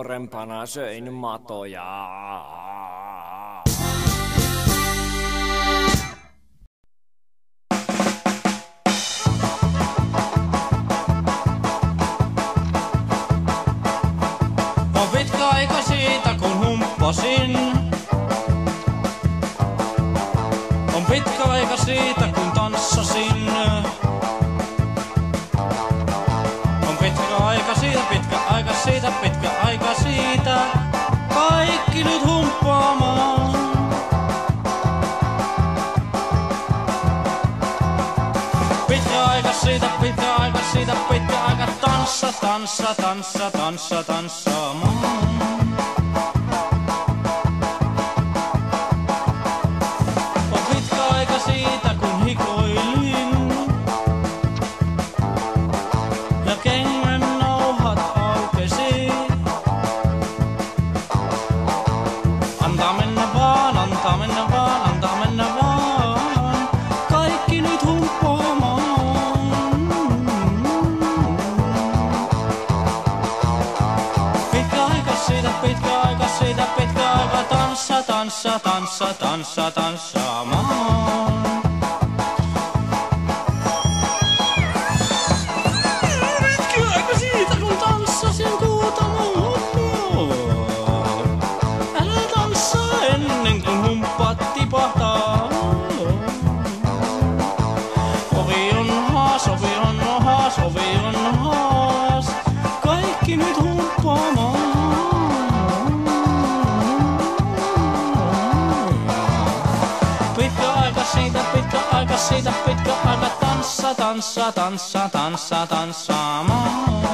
nuorempana söin matoja. On pitkä aika siitä kun humppasin. On pitkä aika siitä kun tanssasin. On pitkä aika siitä, pitkä aika siitä, pitkä aika siitä. Kaikki nyt humppaamaan. Pitkä aika siitä, pitkä aika siitä, pitkä aika tanssa, tanssa, tanssa, tanssa, tanssaamaan. On pitkä aika siitä kun hikoilin. Ja kengän nauhat aukesi. Antaa mennä vaan, antaa mennä vaan, antaa mennä vaan. Kaikki nyt humppaamaan. Pitkä aika siitä, pitkä aika siitä, pitkä aika tanssa, tanssa, tanssa, tanssa, tanssaamaan. Pitkä aika siitä kun tanssasin kuutamoon. Älä tanssaa ennen kuin humppat tipahtaa. Ovi on haas, ovi on haas, ovi on haas. Kaikki nyt humppaamaan. Pitkä aika siitä, pitkä aika siitä, pitkä aika tanssa, tanssa, tanssa, tanssa, tanssaamaan.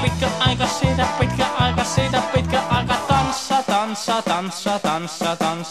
Pitkä aika siitä, pitkä aika siitä, pitkä aika tanssa, tanssa, tanssa, tanssa, tanssa.